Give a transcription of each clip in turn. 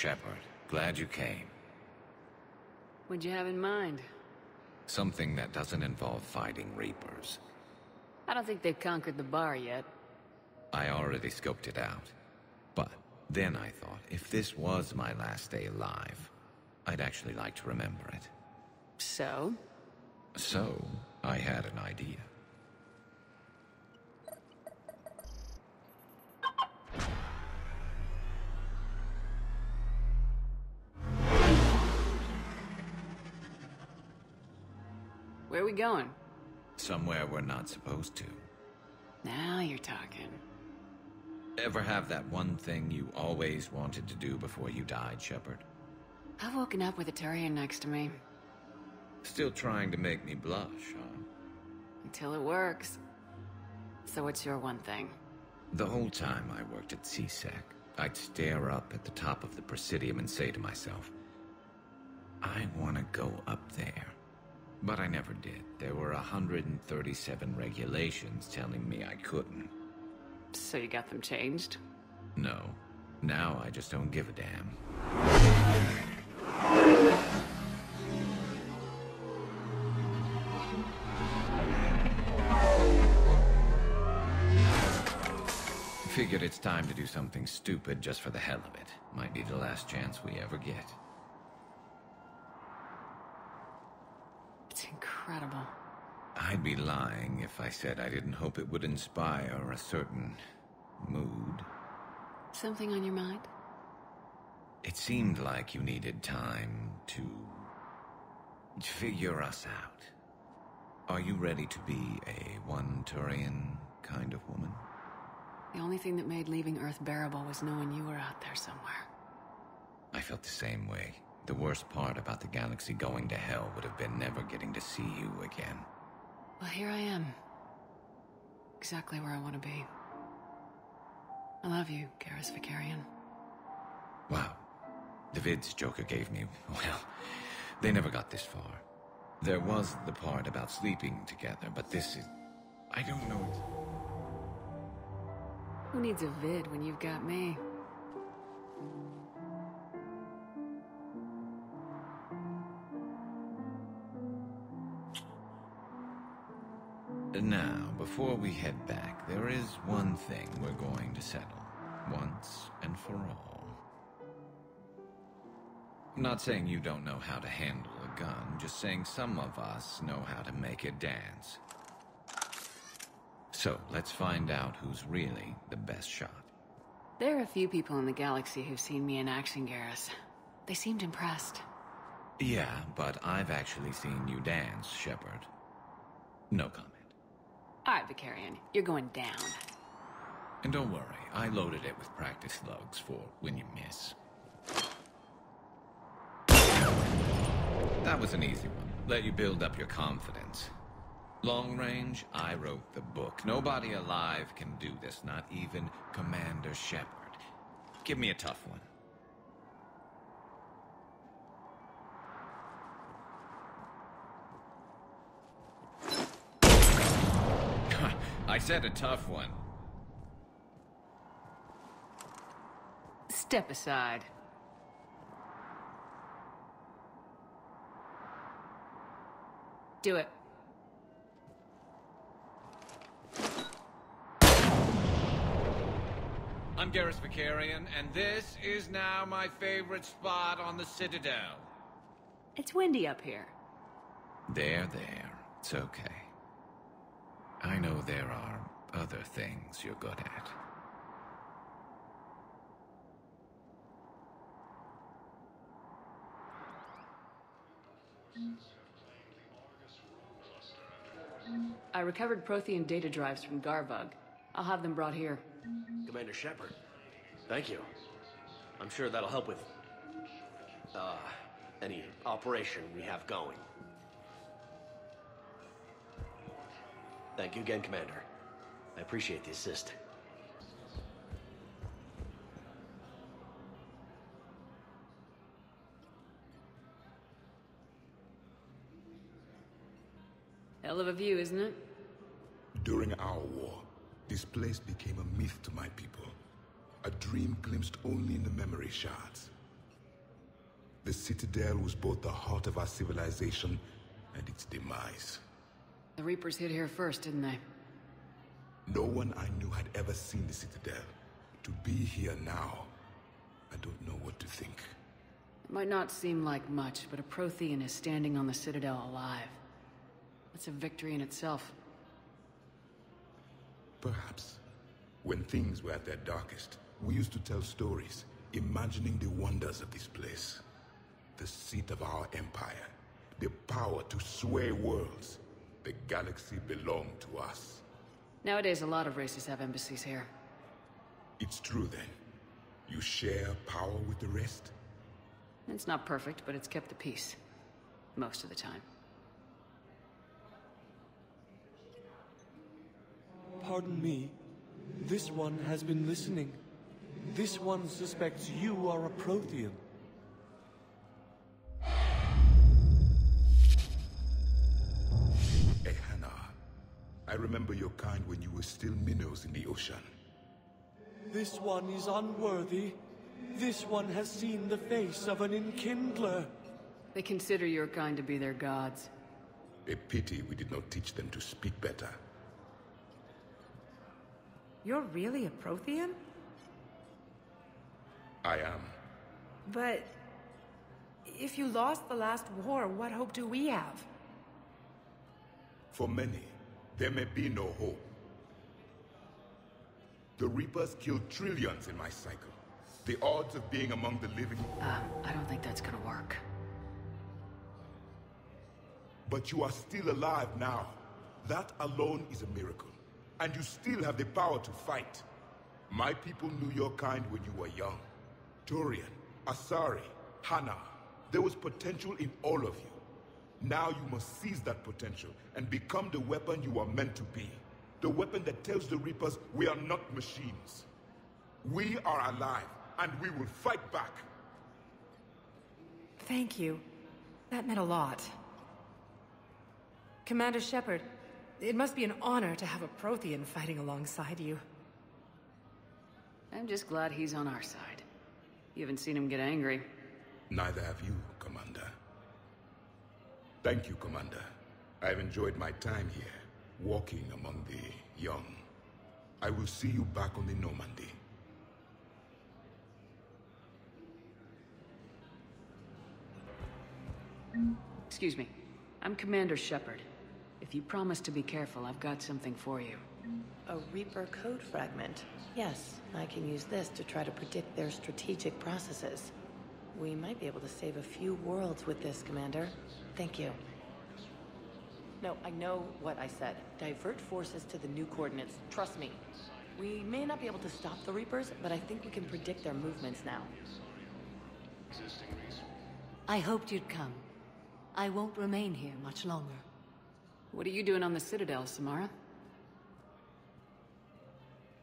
Shepard, glad you came. What'd you have in mind? Something that doesn't involve fighting Reapers. I don't think they've conquered the bar yet. I already scoped it out. But then I thought, if this was my last day alive, I'd actually like to remember it. So? So, I had an idea. Where are we going? Somewhere we're not supposed to. Now you're talking. Ever have that one thing you always wanted to do before you died, Shepard? I've woken up with a Turian next to me. Still trying to make me blush, huh? Until it works. So what's your one thing? The whole time I worked at CSEC, I'd stare up at the top of the Presidium and say to myself, I want to go up there. But I never did. There were 137 regulations telling me I couldn't. So you got them changed? No. Now I just don't give a damn. Figured it's time to do something stupid just for the hell of it. Might be the last chance we ever get. It's incredible. I'd be lying if I said I didn't hope it would inspire a certain mood. Something on your mind? It seemed like you needed time to figure us out. Are you ready to be a one-Turian kind of woman? The only thing that made leaving Earth bearable was knowing you were out there somewhere. I felt the same way. The worst part about the galaxy going to hell would have been never getting to see you again. Well, here I am. Exactly where I want to be. I love you, Garrus Vicarian. Wow. The vids Joker gave me, well, they never got this far. There was the part about sleeping together, but this is... I don't know... Who needs a vid when you've got me? Now, before we head back, there is one thing we're going to settle. Once and for all. I'm not saying you don't know how to handle a gun, just saying some of us know how to make it dance. So, let's find out who's really the best shot. There are a few people in the galaxy who've seen me in action, Garrus. They seemed impressed. Yeah, but I've actually seen you dance, Shepard. No comment. All right, Vicarian, you're going down. And don't worry, I loaded it with practice slugs for when you miss. That was an easy one. Let you build up your confidence. Long range, I wrote the book. Nobody alive can do this, not even Commander Shepard. Give me a tough one. I said a tough one. Step aside. Do it. I'm Garrus Vicarian, and this is now my favorite spot on the Citadel. It's windy up here. There. It's okay. I know there are other things you're good at. I recovered Prothean data drives from Garvug. I'll have them brought here. Commander Shepard, thank you. I'm sure that'll help with, any operation we have going. Thank you again, Commander. I appreciate the assist. Hell of a view, isn't it? During our war, this place became a myth to my people. A dream glimpsed only in the memory shards. The Citadel was both the heart of our civilization and its demise. The Reapers hit here first, didn't they? No one I knew had ever seen the Citadel. To be here now, I don't know what to think. It might not seem like much, but a Prothean is standing on the Citadel alive. That's a victory in itself. Perhaps. When things were at their darkest, we used to tell stories, imagining the wonders of this place. The seat of our empire. The power to sway worlds. The galaxy belonged to us. Nowadays, a lot of races have embassies here. It's true then. You share power with the rest? It's not perfect, but it's kept the peace. Most of the time. Pardon me. This one has been listening. This one suspects you are a Prothean. Ehana. I remember your kind when you were still minnows in the ocean. This one is unworthy. This one has seen the face of an enkindler. They consider your kind to be their gods. A pity we did not teach them to speak better. You're really a Prothean? I am. But if you lost the last war, what hope do we have? For many, there may be no hope. The Reapers killed trillions in my cycle. The odds of being among the living... I don't think that's gonna work. But you are still alive now. That alone is a miracle. And you still have the power to fight. My people knew your kind when you were young. Turian, Asari, Hana. There was potential in all of you. Now you must seize that potential and become the weapon you are meant to be. The weapon that tells the Reapers we are not machines. We are alive, and we will fight back. Thank you. That meant a lot. Commander Shepard, it must be an honor to have a Prothean fighting alongside you. I'm just glad he's on our side. You haven't seen him get angry. Neither have you, Commander. Thank you, Commander. I've enjoyed my time here, walking among the young. I will see you back on the Normandy. Excuse me. I'm Commander Shepard. If you promise to be careful, I've got something for you. A Reaper code fragment. Yes, I can use this to try to predict their strategic processes. We might be able to save a few worlds with this, Commander. Thank you. No, I know what I said. Divert forces to the new coordinates. Trust me. We may not be able to stop the Reapers, but I think we can predict their movements now. I hoped you'd come. I won't remain here much longer. What are you doing on the Citadel, Samara?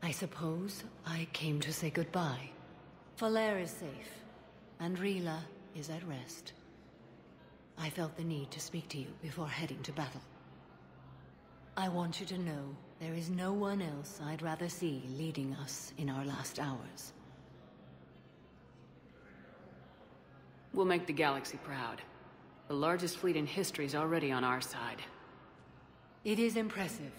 I suppose I came to say goodbye. Falere is safe, and Rila is at rest. I felt the need to speak to you before heading to battle. I want you to know there is no one else I'd rather see leading us in our last hours. We'll make the galaxy proud. The largest fleet in history is already on our side. It is impressive.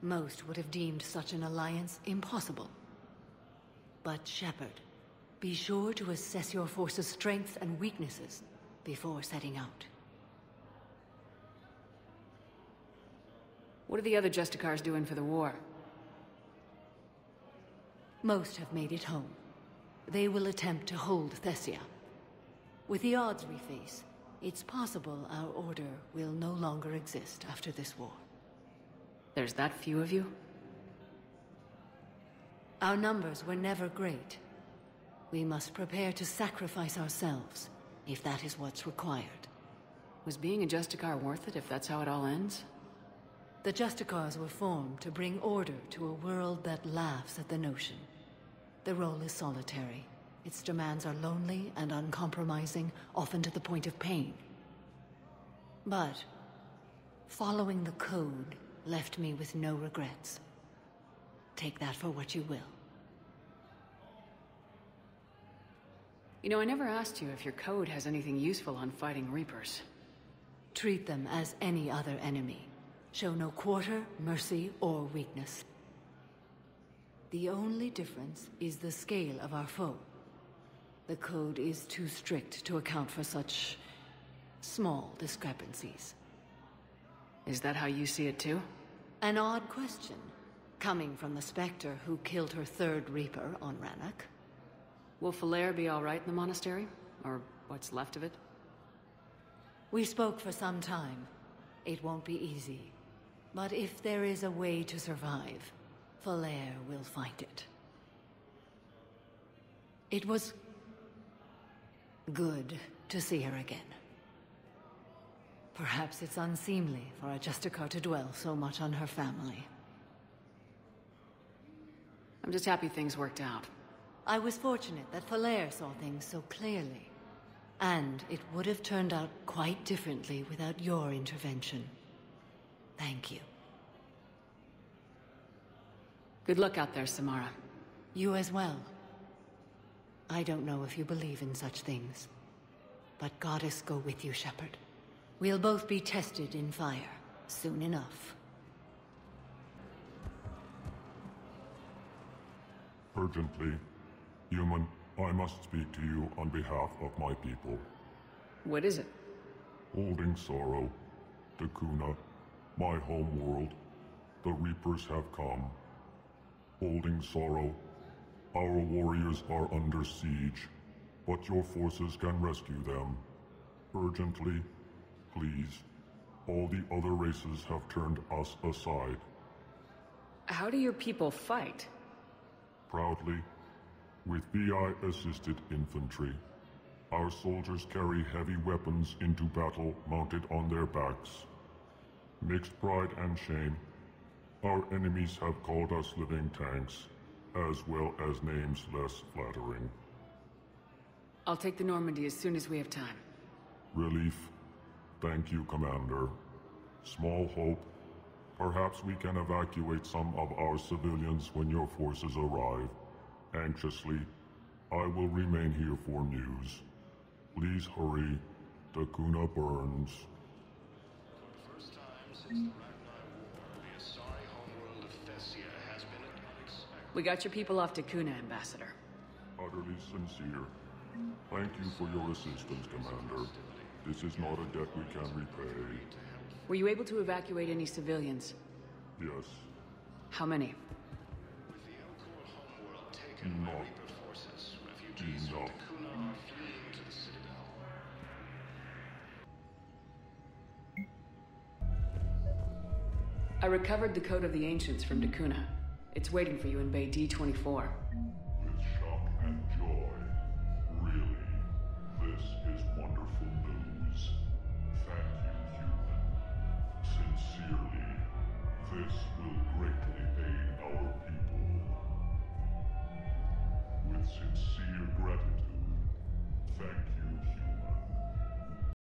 Most would have deemed such an alliance impossible. But Shepard, be sure to assess your force's strengths and weaknesses before setting out. What are the other Justicars doing for the war? Most have made it home. They will attempt to hold Thessia. With the odds we face, it's possible our order will no longer exist after this war. There's that few of you? Our numbers were never great. We must prepare to sacrifice ourselves, if that is what's required. Was being a Justicar worth it if that's how it all ends? The Justicars were formed to bring order to a world that laughs at the notion. The role is solitary. Its demands are lonely and uncompromising, often to the point of pain. But following the code left me with no regrets. Take that for what you will. You know, I never asked you if your code has anything useful on fighting Reapers. Treat them as any other enemy. Show no quarter, mercy, or weakness. The only difference is the scale of our foe. The code is too strict to account for such small discrepancies. Is that how you see it too? An odd question, coming from the Spectre who killed her third Reaper on Rannoch. Will Falere be all right in the monastery? Or what's left of it? We spoke for some time. It won't be easy. But if there is a way to survive, Falere will find it. It was good to see her again. Perhaps it's unseemly for a Justicar to dwell so much on her family. I'm just happy things worked out. I was fortunate that Falere saw things so clearly. And it would have turned out quite differently without your intervention. Thank you. Good luck out there, Samara. You as well. I don't know if you believe in such things, but Goddess go with you, Shepard. We'll both be tested in fire, soon enough. Urgently, human, I must speak to you on behalf of my people. What is it? Holding sorrow, Dakuna, my home world, the Reapers have come. Holding sorrow, our warriors are under siege, but your forces can rescue them. Urgently, please. All the other races have turned us aside. How do your people fight? Proudly, with VI-assisted infantry. Our soldiers carry heavy weapons into battle mounted on their backs. Mixed pride and shame, our enemies have called us living tanks, as well as names less flattering. I'll take the Normandy as soon as we have time. Relief. Thank you, Commander. Small hope. Perhaps we can evacuate some of our civilians when your forces arrive. Anxiously, I will remain here for news. Please hurry. Dakuna burns. For the first time since the Ragnar War, the Asari homeworld of Thessia has been unexpected. We got your people off Dakuna, Ambassador. Utterly sincere. Thank you for your assistance, Commander. This is not a debt we can repay. Were you able to evacuate any civilians? Yes. How many? With the Elcor homeworld taken by Enough. Reaper forces, refugees from Dakuna are fleeing to the Citadel. I recovered the Code of the Ancients from Dakuna. It's waiting for you in Bay D-24.